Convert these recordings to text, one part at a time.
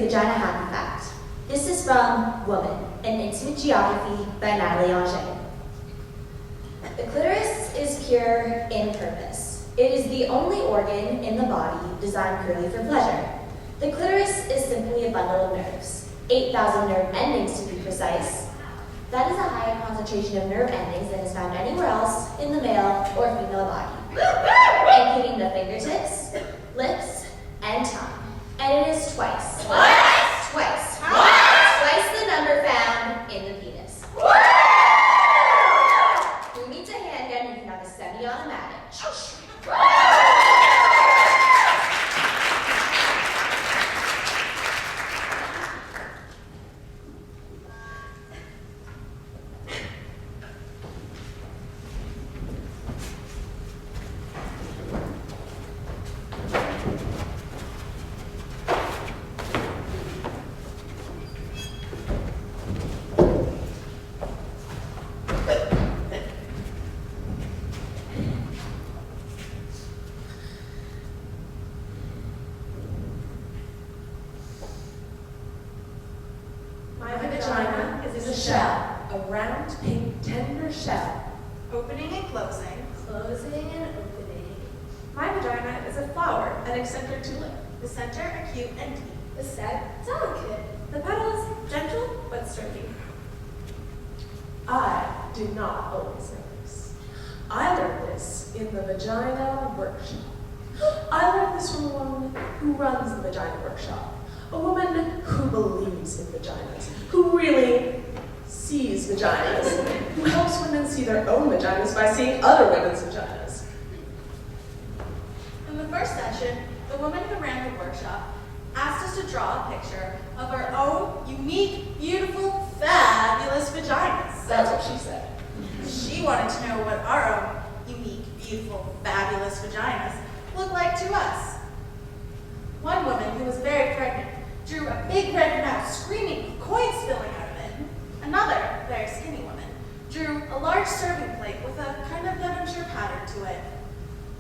Vagina Happy Fact. This is from Woman, an Intimate Geography by Natalie Auger. The clitoris is pure in purpose. It is the only organ in the body designed purely for pleasure. The clitoris is simply a bundle of nerves, 8,000 nerve endings to be precise. That is a higher concentration of nerve endings than is found anywhere else in the male or female body, including the fingertips, lips, and tongue. And it is twice. What? Twice. What? Twice the number found in the penis. Who needs a handgun? You can have a semi-automatic. My vagina is a shell, a round, pink, tender shell. Opening and closing. Closing and opening. My vagina is a flower, an eccentric tulip. The center acute and deep. The stem delicate. The petals gentle but sturdy. I did not always know this. I learned this in the Vagina Workshop. I learned this from a woman who runs the Vagina Workshop. A woman who believes in vaginas, who really sees vaginas, who helps women see their own vaginas by seeing other women's vaginas. In the first session, the woman who ran the workshop asked us to draw a picture of our own unique, beautiful, fabulous vaginas. That's what she said. She wanted to know what our own unique, beautiful, fabulous vaginas look like to us. One woman who was very pregnant drew a big red mouth screaming, coins spilling out of it. Another, very skinny woman, drew a large serving plate with a kind of Devonshire pattern to it.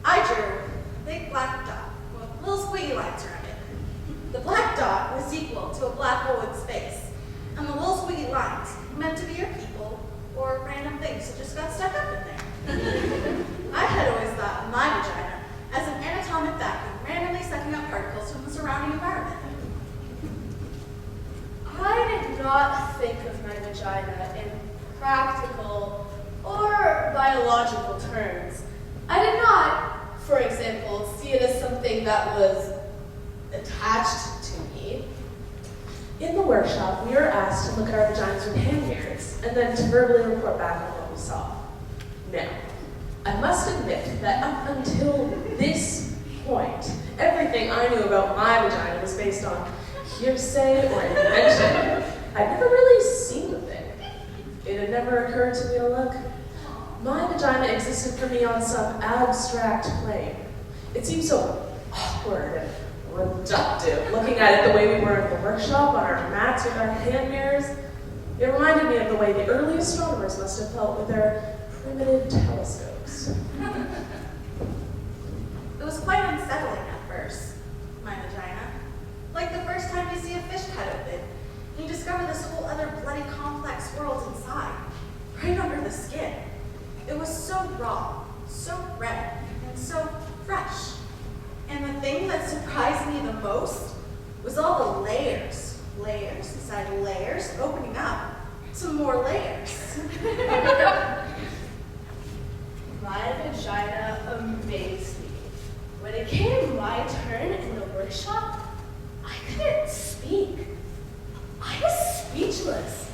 I drew a big black dot with little squiggly lines around it. The black dot was equal to a black hole in space, and the little squiggly lines meant to be your people or random things that just got stuck up in there. I had always thought of my vagina as an anatomic vacuum randomly sucking up particles from the surrounding environment. I did not think of my vagina in practical or biological terms. I did not, for example, see it as something that was attached to me. In the workshop, we were asked to look at our vaginas with hand mirrors and then to verbally report back on what we saw. Now, I must admit that up until this point, everything I knew about my vagina was based on hearsay or invention. I'd never really seen the thing. It had never occurred to me to look. My vagina existed for me on some abstract plane. It seemed so awkward and reductive, looking at it the way we were in the workshop on our mats with our hand mirrors. It reminded me of the way the early astronomers must have felt with their primitive telescopes. It was quite unsettling at first, my vagina. Like the first time you see a fish cut open, and you discover this whole other bloody complex world inside, right under the skin. It was so raw, so red, and so fresh. And the thing that surprised me the most was all the layers. Layers inside layers, opening up some more layers. My vagina amazed me. When it came my turn in the workshop, I couldn't speak. I was speechless.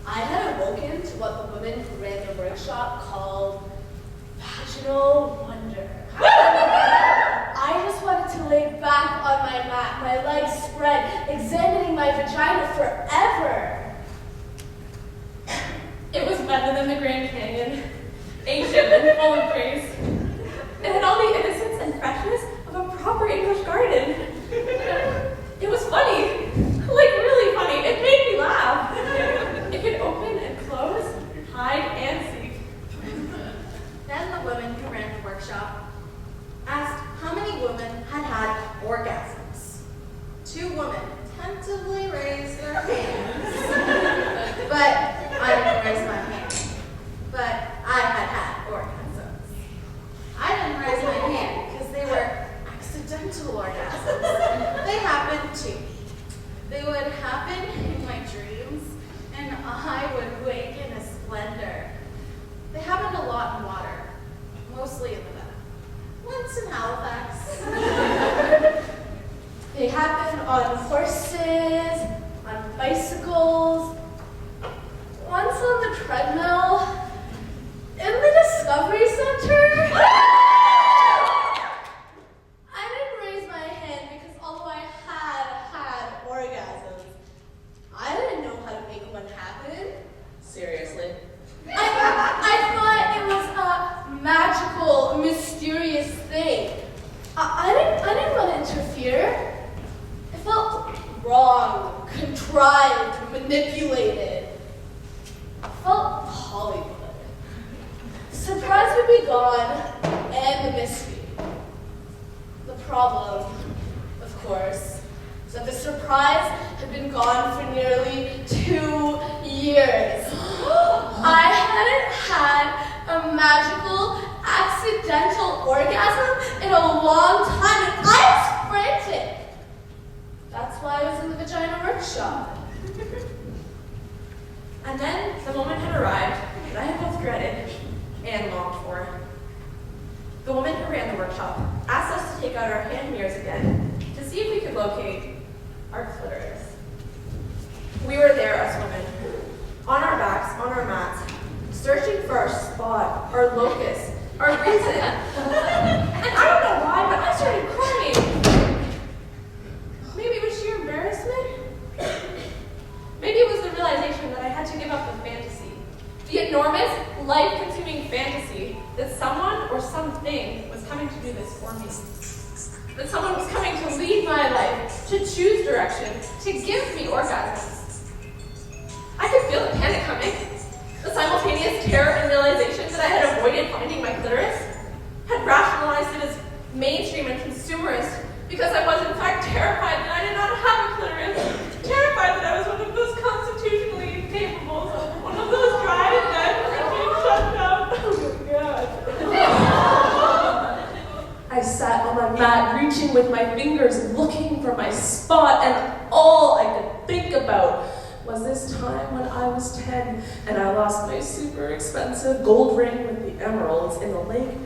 I had awoken to what the woman who ran the workshop called vaginal wonder. I just wanted to lay back on my mat, my legs spread, examining my vagina forever. It was better than the Grand Canyon, ancient and full of grace. It had all the innocence and freshness of a proper English garden. It was funny, like really funny. It made me laugh. It could open and close, hide and seek. Then the woman who ran the workshop asked how many women had had orgasms. 2 women attentively raise their hands. But I didn't raise my hand. But I had orgasms. I didn't raise my hand because they were accidental orgasms. They happened to me. They would happen in my dreams, and I would wake in a splendor. They happened a lot in water, mostly in the bath. Once in Halifax. They happen on horses, on bicycles, once on the treadmill, in the Discovery Center. I didn't raise my hand because although I had orgasms, I didn't know how to make one happen. Seriously? I thought it was a magical, mysterious thing. I didn't want to interfere. It felt wrong, contrived, manipulated. It felt Hollywood. The surprise would be gone, and the mystery. The problem, of course, is that the surprise had been gone for nearly 2 years. I hadn't had a magical, accidental orgasm in a long time, and I was frantic. That's why I was in the Vagina Workshop. And then the moment had arrived that I had both dreaded and longed for. The woman who ran the workshop asked us to take out our hand mirrors again to see if we could locate our clitoris. We were there as women, on our backs, on our mats, searching for our spot, our locus, our reason. And I don't know why, but I started crying. Maybe it was sheer embarrassment. Maybe it was the realization that I had to give up the fantasy. The enormous, life-consuming fantasy that someone or something was coming to do this for me. That someone was coming to lead my life, to choose direction, to give me orgasms. I could feel the panic coming, the simultaneous terror and realization that I had avoided finding my clitoris, had rationalized it as mainstream and consumerist because I was in fact terrified that I did not have a clitoris, terrified that I was one of those constitutionally incapable, one of those dry and dead being shut down. Oh my God. I sat on my mat, reaching with my fingers, looking for my spot, and all I could think about was this time when I was 10 and I lost my super expensive gold ring with the emeralds in the lake,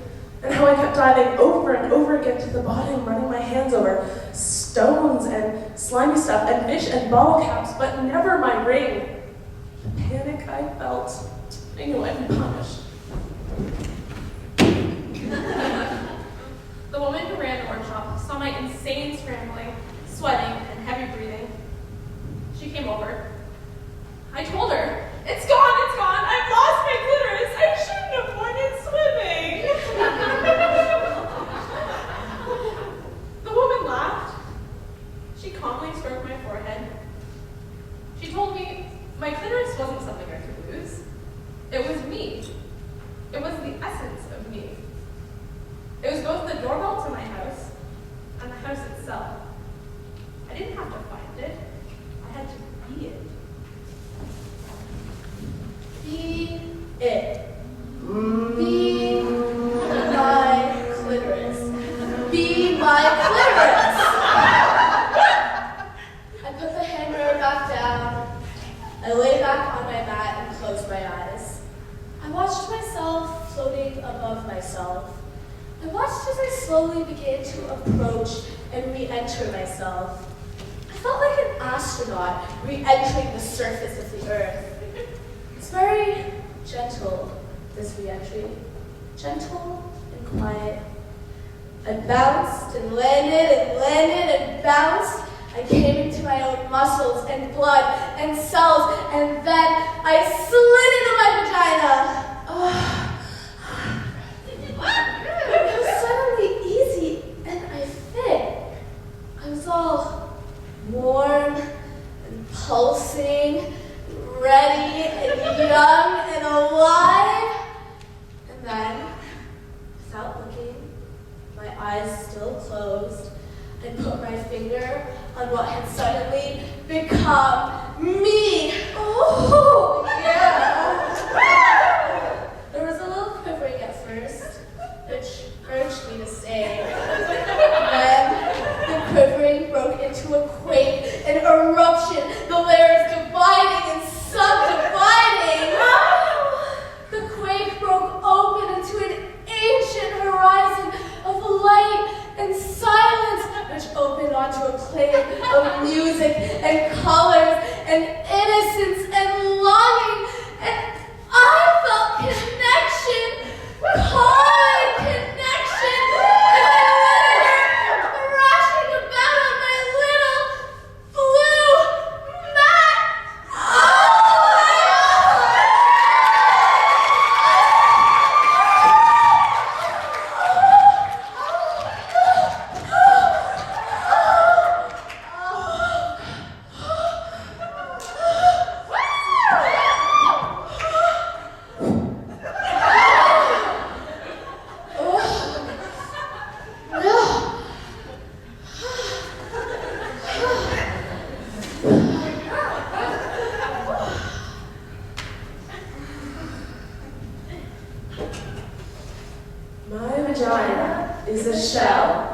and how I kept diving over and over again to the bottom, running my hands over stones and slimy stuff and fish and bottle caps, but never my ring. The panic I felt, I knew I'd been punished. The woman who ran the workshop saw my insane scrambling, sweating, and heavy breathing. She came over. I told her, it's gone, I've lost my clitoris, I shouldn't have avoided swimming. The woman laughed. She calmly stroked my forehead. She told me my clitoris wasn't something I could lose. It was me. It was the essence of me. It was both the doorbell to my house and the house itself. I didn't have to find it. I had to be it. Be it. Be my clitoris. Be my clitoris. I put the hand mirror back down. I lay back on my mat and closed my eyes. I watched myself floating above myself. I watched as I slowly began to approach and re-enter myself. I felt like an astronaut re-entering the surface of the earth. It's very gentle, this re-entry. Gentle and quiet. I bounced and landed and bounced. I came into my own muscles and blood and cells, and then I slid into my vagina. It was suddenly easy, and I fit. I was all warm and pulsing, ready and young and alive. And then, without looking, my eyes still closed, I put my finger on what had suddenly become me. Oh, yeah. There was a little quivering at first, which urged me to stay. Then the quivering broke into a quake, an eruption, the layers dividing and subdividing. The quake broke open into an ancient horizon of light and silence, which opened onto a plane of music and colors and innocence and longing, and I felt connection, calling connection, and I let her thrashing about on my little blue mat. My vagina is a shell